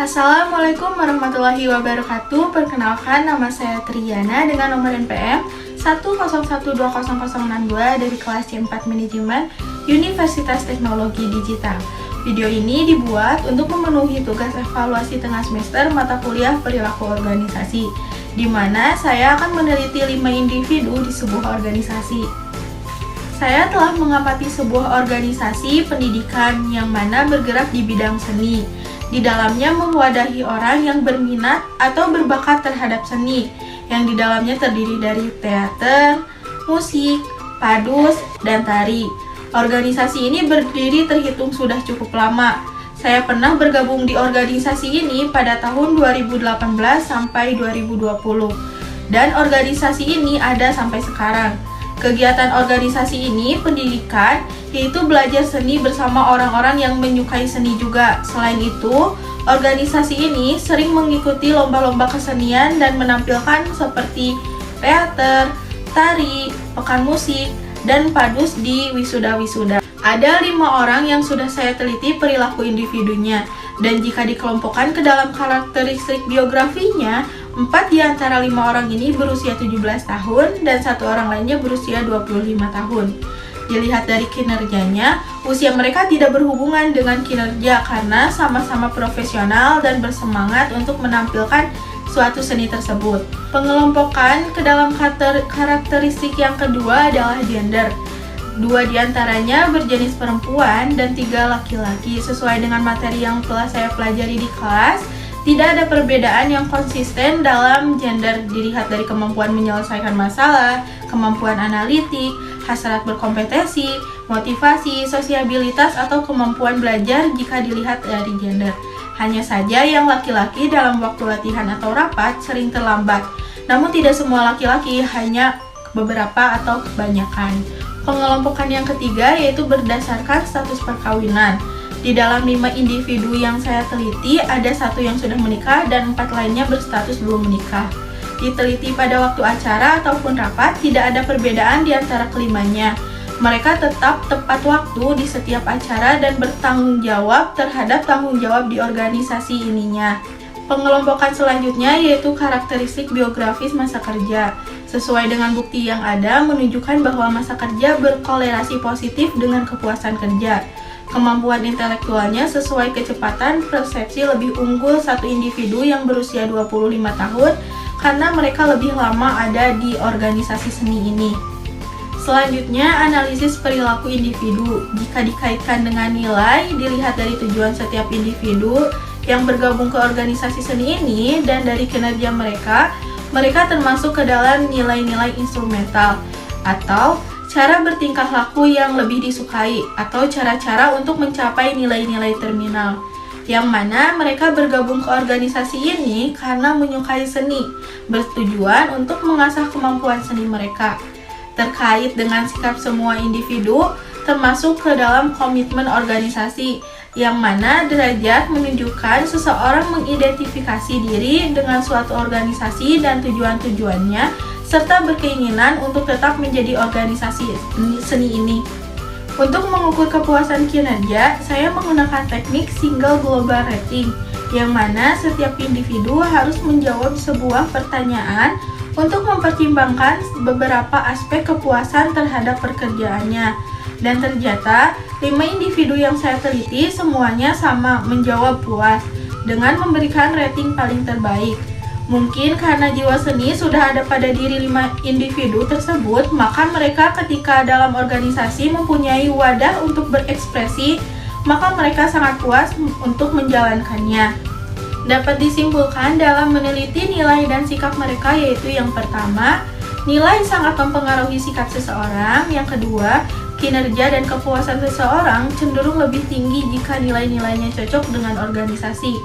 Assalamualaikum warahmatullahi wabarakatuh. Perkenalkan, nama saya Triana dengan nomor NPM 101200062 dari kelas C4 Manajemen Universitas Teknologi Digital. Video ini dibuat untuk memenuhi tugas evaluasi tengah semester mata kuliah perilaku organisasi, di mana saya akan meneliti 5 individu di sebuah organisasi. Saya telah mengamati sebuah organisasi pendidikan yang mana bergerak di bidang seni. Di dalamnya mewadahi orang yang berminat atau berbakat terhadap seni, yang di dalamnya terdiri dari teater, musik, padus, dan tari. Organisasi ini berdiri terhitung sudah cukup lama. Saya pernah bergabung di organisasi ini pada tahun 2018 sampai 2020. Dan organisasi ini ada sampai sekarang. Kegiatan organisasi ini pendidikan, yaitu belajar seni bersama orang-orang yang menyukai seni juga. Selain itu, organisasi ini sering mengikuti lomba-lomba kesenian dan menampilkan seperti teater, tari, pekan musik, dan padus di wisuda-wisuda. Ada 5 orang yang sudah saya teliti perilaku individunya, dan jika dikelompokkan ke dalam karakteristik biografinya, 4 di antara 5 orang ini berusia 17 tahun dan 1 orang lainnya berusia 25 tahun. Dilihat dari kinerjanya, usia mereka tidak berhubungan dengan kinerja karena sama-sama profesional dan bersemangat untuk menampilkan suatu seni tersebut. Pengelompokan ke dalam karakteristik yang kedua adalah gender. 2 di antaranya berjenis perempuan dan 3 laki-laki. Sesuai dengan materi yang telah saya pelajari di kelas, tidak ada perbedaan yang konsisten dalam gender. Dilihat dari kemampuan menyelesaikan masalah, kemampuan analitik, hasrat berkompetisi, motivasi, sosiabilitas, atau kemampuan belajar jika dilihat dari gender. Hanya saja yang laki-laki dalam waktu latihan atau rapat sering terlambat. Namun tidak semua laki-laki, hanya beberapa atau kebanyakan. Pengelompokan yang ketiga yaitu berdasarkan status perkawinan. Di dalam 5 individu yang saya teliti, ada 1 yang sudah menikah dan 4 lainnya berstatus belum menikah. Diteliti pada waktu acara ataupun rapat, tidak ada perbedaan di antara kelimanya. Mereka tetap tepat waktu di setiap acara dan bertanggung jawab terhadap tanggung jawab di organisasi ininya. Pengelompokan selanjutnya yaitu karakteristik biografis masa kerja. Sesuai dengan bukti yang ada, menunjukkan bahwa masa kerja berkolerasi positif dengan kepuasan kerja. Kemampuan intelektualnya sesuai kecepatan persepsi lebih unggul 1 individu yang berusia 25 tahun karena mereka lebih lama ada di organisasi seni ini. Selanjutnya, analisis perilaku individu. Jika dikaitkan dengan nilai, dilihat dari tujuan setiap individu yang bergabung ke organisasi seni ini dan dari kinerja mereka termasuk ke dalam nilai-nilai instrumental atau cara bertingkah laku yang lebih disukai atau cara-cara untuk mencapai nilai-nilai terminal, yang mana mereka bergabung ke organisasi ini karena menyukai seni, bertujuan untuk mengasah kemampuan seni mereka. Terkait dengan sikap semua individu, termasuk ke dalam komitmen organisasi, yang mana derajat menunjukkan seseorang mengidentifikasi diri dengan suatu organisasi dan tujuan-tujuannya, serta berkeinginan untuk tetap menjadi organisasi seni ini. Untuk mengukur kepuasan kinerja, saya menggunakan teknik single global rating, yang mana setiap individu harus menjawab sebuah pertanyaan untuk mempertimbangkan beberapa aspek kepuasan terhadap pekerjaannya. Dan ternyata, 5 individu yang saya teliti semuanya sama menjawab puas dengan memberikan rating paling terbaik. Mungkin karena jiwa seni sudah ada pada diri 5 individu tersebut, maka mereka ketika dalam organisasi mempunyai wadah untuk berekspresi, maka mereka sangat puas untuk menjalankannya. Dapat disimpulkan dalam meneliti nilai dan sikap mereka, yaitu yang pertama, nilai sangat mempengaruhi sikap seseorang. Yang kedua, kinerja dan kepuasan seseorang cenderung lebih tinggi jika nilai-nilainya cocok dengan organisasi.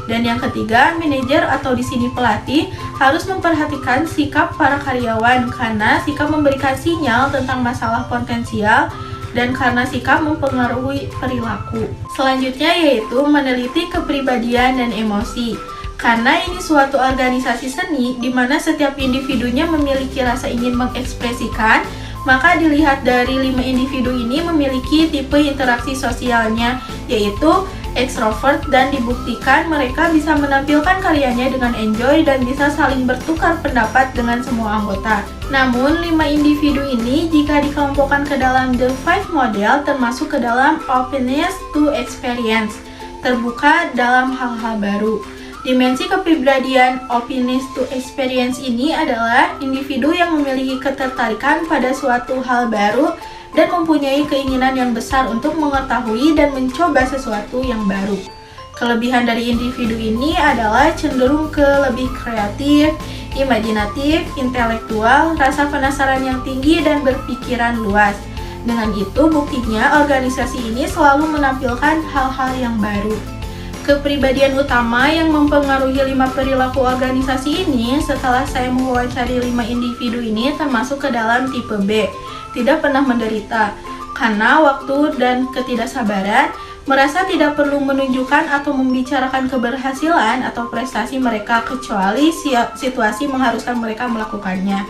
Dan yang ketiga, manajer atau di sini pelatih harus memperhatikan sikap para karyawan karena sikap memberikan sinyal tentang masalah potensial dan karena sikap mempengaruhi perilaku. Selanjutnya yaitu meneliti kepribadian dan emosi. Karena ini suatu organisasi seni di mana setiap individunya memiliki rasa ingin mengekspresikan, maka dilihat dari 5 individu ini memiliki tipe interaksi sosialnya, yaitu ekstrovert, dan dibuktikan mereka bisa menampilkan karyanya dengan enjoy dan bisa saling bertukar pendapat dengan semua anggota. Namun, 5 individu ini jika dikelompokkan ke dalam The Five Model termasuk ke dalam openness to experience, terbuka dalam hal-hal baru. Dimensi kepribadian openness to experience ini adalah individu yang memiliki ketertarikan pada suatu hal baru dan mempunyai keinginan yang besar untuk mengetahui dan mencoba sesuatu yang baru. Kelebihan dari individu ini adalah cenderung ke lebih kreatif, imajinatif, intelektual, rasa penasaran yang tinggi, dan berpikiran luas. Dengan itu, buktinya organisasi ini selalu menampilkan hal-hal yang baru. Kepribadian utama yang mempengaruhi 5 perilaku organisasi ini setelah saya mewawancari 5 individu ini termasuk ke dalam tipe B, tidak pernah menderita, karena waktu dan ketidaksabaran, merasa tidak perlu menunjukkan atau membicarakan keberhasilan atau prestasi mereka kecuali situasi mengharuskan mereka melakukannya.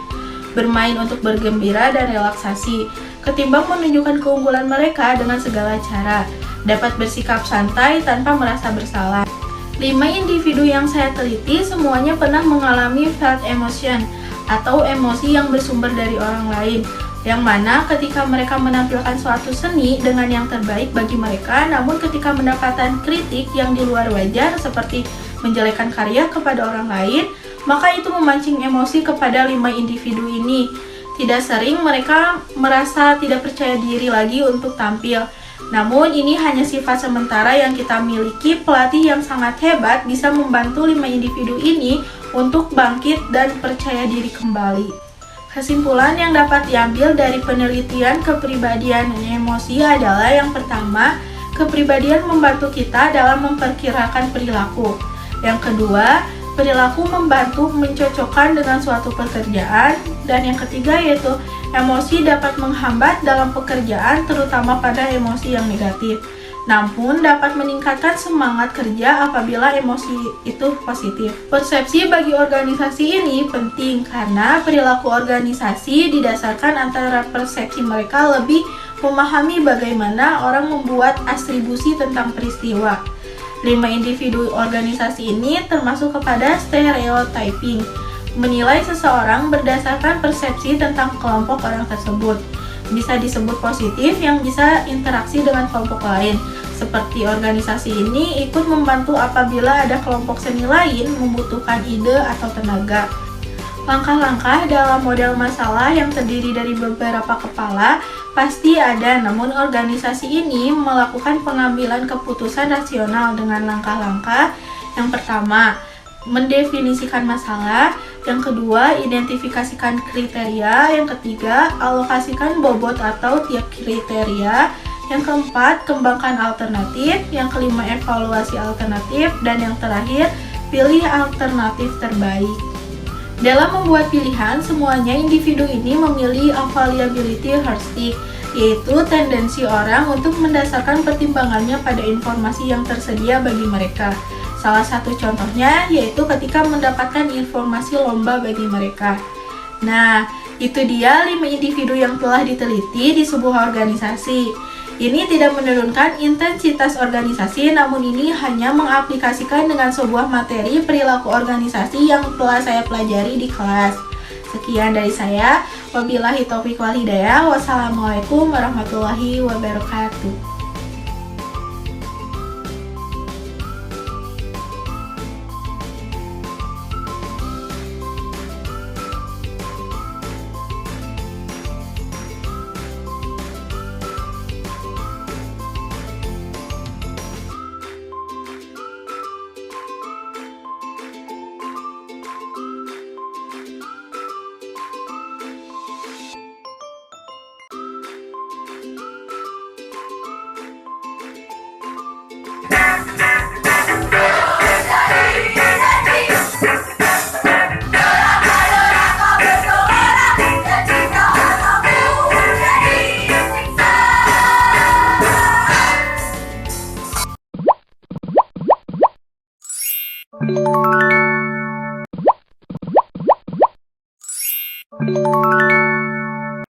Bermain untuk bergembira dan relaksasi, ketimbang menunjukkan keunggulan mereka dengan segala cara. Dapat bersikap santai tanpa merasa bersalah. 5 individu yang saya teliti semuanya pernah mengalami felt emotion atau emosi yang bersumber dari orang lain, yang mana ketika mereka menampilkan suatu seni dengan yang terbaik bagi mereka, namun ketika mendapatkan kritik yang di luar wajar seperti menjelekkan karya kepada orang lain, maka itu memancing emosi kepada 5 individu ini. Tidak sering mereka merasa tidak percaya diri lagi untuk tampil. Namun ini hanya sifat sementara yang kita miliki. Pelatih yang sangat hebat bisa membantu 5 individu ini untuk bangkit dan percaya diri kembali. Kesimpulan yang dapat diambil dari penelitian kepribadian emosi adalah yang pertama, kepribadian membantu kita dalam memperkirakan perilaku. Yang kedua, perilaku membantu mencocokkan dengan suatu pekerjaan. Dan yang ketiga yaitu emosi dapat menghambat dalam pekerjaan, terutama pada emosi yang negatif. Namun dapat meningkatkan semangat kerja apabila emosi itu positif. Persepsi bagi organisasi ini penting karena perilaku organisasi didasarkan antara persepsi mereka lebih memahami bagaimana orang membuat atribusi tentang peristiwa. 5 individu organisasi ini termasuk kepada stereotyping, menilai seseorang berdasarkan persepsi tentang kelompok orang tersebut. Bisa disebut positif yang bisa interaksi dengan kelompok lain. Seperti organisasi ini ikut membantu apabila ada kelompok seni lain membutuhkan ide atau tenaga. Langkah-langkah dalam model masalah yang terdiri dari beberapa kepala pasti ada, namun organisasi ini melakukan pengambilan keputusan rasional dengan langkah-langkah. Yang pertama, mendefinisikan masalah. Yang kedua, identifikasikan kriteria. Yang ketiga, alokasikan bobot atau tiap kriteria. Yang keempat, kembangkan alternatif. Yang kelima, evaluasi alternatif. Dan yang terakhir, pilih alternatif terbaik. Dalam membuat pilihan, semuanya individu ini memilih availability heuristic, yaitu tendensi orang untuk mendasarkan pertimbangannya pada informasi yang tersedia bagi mereka. Salah satu contohnya yaitu ketika mendapatkan informasi lomba bagi mereka. Nah, itu dia 5 individu yang telah diteliti di sebuah organisasi. Ini tidak menurunkan intensitas organisasi, namun ini hanya mengaplikasikan dengan sebuah materi perilaku organisasi yang telah saya pelajari di kelas. Sekian dari saya. Wabillahi taufiq wal hidayah. Wassalamualaikum warahmatullahi wabarakatuh. Thank you.